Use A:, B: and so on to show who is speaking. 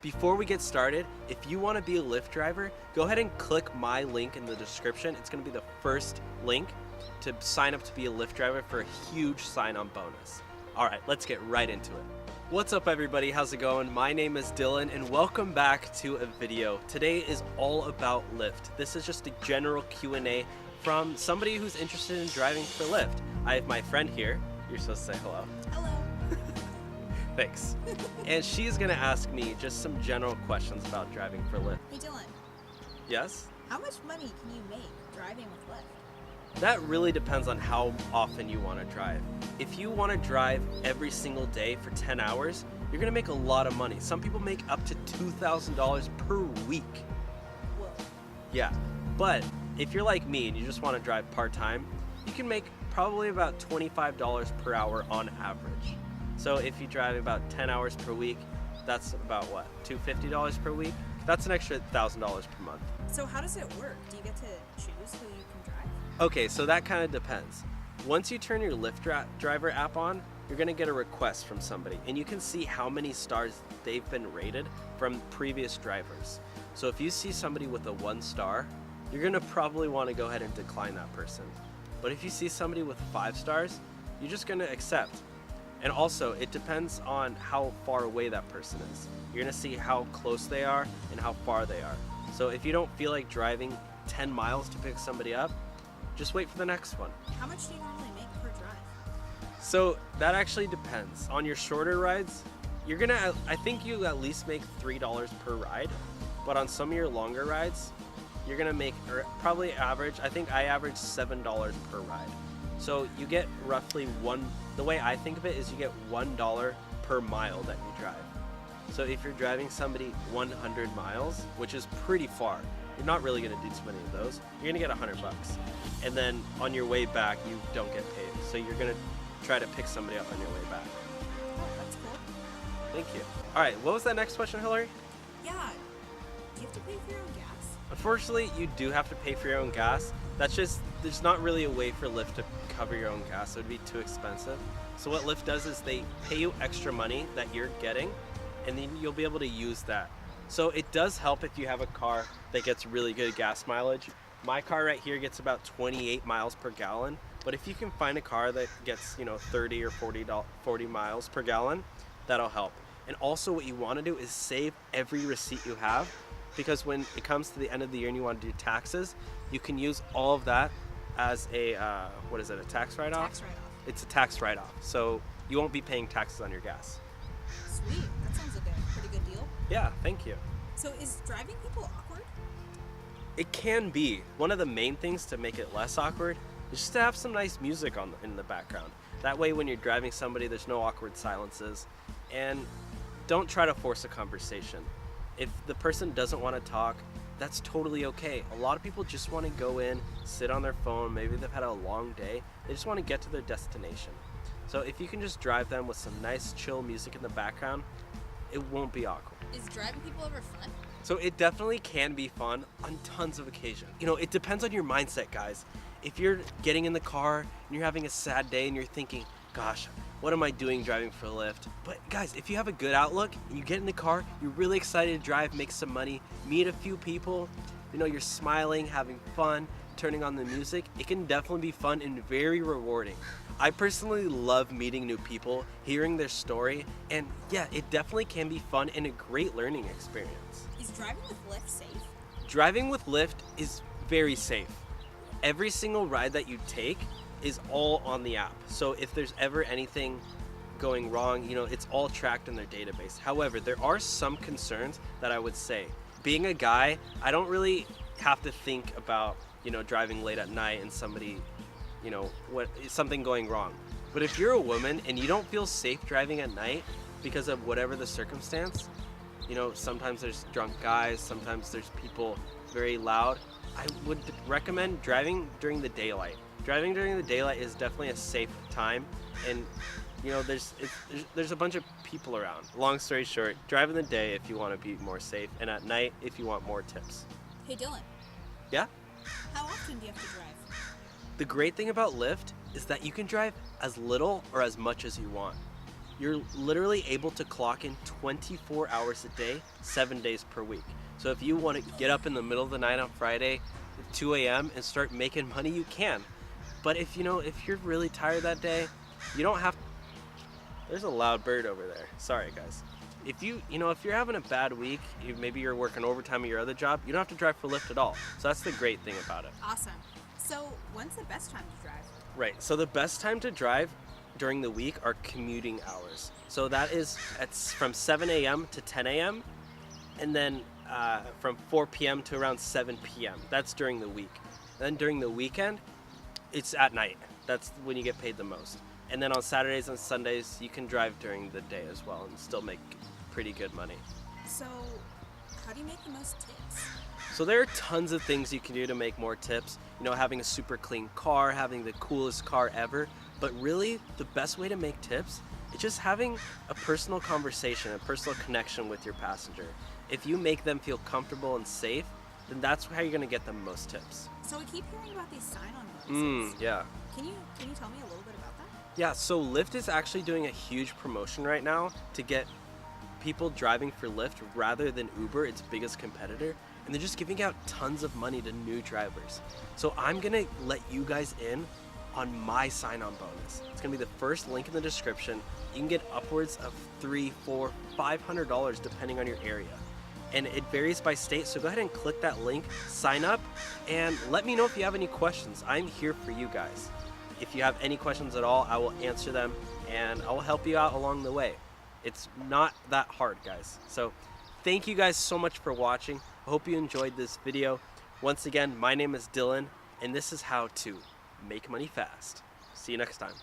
A: Before we get started, if you want to be a Lyft driver, go ahead and click my link in the description. It's going to be the first link to sign up to be a Lyft driver for a huge sign-on bonus. All right, let's get right into it. What's up everybody, how's it going? My name is Dylan and welcome back to a video. Today is all about Lyft. This is just a general Q&A from somebody who's interested in driving for Lyft. I have my friend here. You're supposed to say hello.
B: Hello.
A: Thanks. And she's gonna ask me just some general questions about driving for Lyft.
B: Hey Dylan,
A: Yes?
B: how much money can you make driving with Lyft?
A: That really depends on how often you want to drive. If you want to drive every single day for 10 hours, you're gonna make a lot of money. Some people make up to $2,000 per week.
B: Whoa.
A: Yeah, but if you're like me and you just want to drive part-time, you can make probably about $25 per hour on average. So if you drive about 10 hours per week, that's about what, $250 per week? That's an extra $1,000 per month.
B: So how does it work? Do you get to choose who you can drive?
A: Okay, so that kind of depends. Once you turn your Lyft Driver app on, you're gonna get a request from somebody and you can see how many stars they've been rated from previous drivers. So if you see somebody with a 1 star, you're gonna probably wanna go ahead and decline that person. But if you see somebody with 5 stars, you're just gonna accept. And also, it depends on how far away that person is. You're gonna see how close they are and how far they are. So if you don't feel like driving 10 miles to pick somebody up, just wait for the next one.
B: How much do you normally make per drive?
A: So that actually depends. On your shorter rides, you're gonna, I think you at least make $3 per ride. But on some of your longer rides, you're gonna make probably average, I think I average $7 per ride. So you get roughly the way I think of it is you get $1 per mile that you drive. So if you're driving somebody 100 miles, which is pretty far, you're not really gonna do too many of those, you're gonna get $100. And then on your way back, you don't get paid. So you're gonna try to pick somebody up on your way back.
B: Oh, that's cool.
A: Thank you. All right, what was that next question, Hillary?
B: Yeah. Do you have to pay for your own gas?
A: Unfortunately, you do have to pay for your own gas. There's not really a way for Lyft to cover your own gas. It would be too expensive. So what Lyft does is they pay you extra money that you're getting, and then you'll be able to use that. So it does help if you have a car that gets really good gas mileage. My car right here gets about 28 miles per gallon, but if you can find a car that gets, 30 or 40 miles per gallon, that'll help. And also what you want to do is save every receipt you have, because when it comes to the end of the year and you want to do taxes, you can use all of that as a, a tax write-off?
B: Tax write-off.
A: It's a tax write-off, so you won't be paying taxes on your gas.
B: Sweet. That sounds like a pretty good deal.
A: Yeah, thank you.
B: So is driving people awkward?
A: It can be. One of the main things to make it less awkward is just to have some nice music in the background. That way when you're driving somebody, there's no awkward silences. And don't try to force a conversation. If the person doesn't want to talk, that's totally okay. A lot of people just want to go in, sit on their phone, maybe they've had a long day, they just want to get to their destination. So if you can just drive them with some nice chill music in the background, it won't be awkward.
B: Is driving people ever fun?
A: So it definitely can be fun on tons of occasions. It depends on your mindset, guys. If you're getting in the car and you're having a sad day and you're thinking, gosh, what am I doing driving for Lyft? But guys, if you have a good outlook and you get in the car, you're really excited to drive, make some money, meet a few people, you're smiling, having fun, turning on the music, it can definitely be fun and very rewarding. I personally love meeting new people, hearing their story, and yeah, it definitely can be fun and a great learning experience.
B: Is driving with Lyft safe?
A: Driving with Lyft is very safe. Every single ride that you take is all on the app. So if there's ever anything going wrong, it's all tracked in their database. However, there are some concerns that I would say. Being a guy, I don't really have to think about, driving late at night and somebody, something going wrong. But if you're a woman and you don't feel safe driving at night because of whatever the circumstance, sometimes there's drunk guys, sometimes there's people very loud, I would recommend driving during the daylight. Driving during the daylight is definitely a safe time, and there's a bunch of people around. Long story short, drive in the day if you want to be more safe, and at night if you want more tips.
B: Hey Dylan.
A: Yeah?
B: How often do you have to drive?
A: The great thing about Lyft is that you can drive as little or as much as you want. you're literally able to clock in 24 hours a day, 7 days per week. So if you want to get up in the middle of the night on Friday at 2 a.m. and start making money, you can. But if you're really tired that day, you don't have. There's a loud bird over there. Sorry, guys. If you're having a bad week, maybe you're working overtime at your other job, you don't have to drive for Lyft at all. So that's the great thing about it.
B: Awesome. So when's the best time to drive?
A: Right. So the best time to drive during the week are commuting hours. So that is from 7 a.m. to 10 a.m. and then from 4 p.m. to around 7 p.m. That's during the week. And then during the weekend, it's at night. That's when you get paid the most. And then on Saturdays and Sundays, you can drive during the day as well and still make pretty good money.
B: So how do you make the most tips?
A: So there are tons of things you can do to make more tips. Having a super clean car, having the coolest car ever. But really, the best way to make tips is just having a personal conversation, a personal connection with your passenger. If you make them feel comfortable and safe, then that's how you're going to get the most tips.
B: So we keep hearing about these sign-on bonuses.
A: Yeah.
B: Can you tell me a little bit about that?
A: Yeah, so Lyft is actually doing a huge promotion right now to get people driving for Lyft rather than Uber, its biggest competitor. And they're just giving out tons of money to new drivers. So I'm gonna let you guys in on my sign-on bonus. It's gonna be the first link in the description. You can get upwards of $300, $400, $500 depending on your area. And it varies by state, so go ahead and click that link, sign up, and let me know if you have any questions. I'm here for you guys. If you have any questions at all, I will answer them and I will help you out along the way. It's not that hard, guys. So thank you guys so much for watching. I hope you enjoyed this video. Once again, my name is Dylan, and this is how to make money fast. See you next time.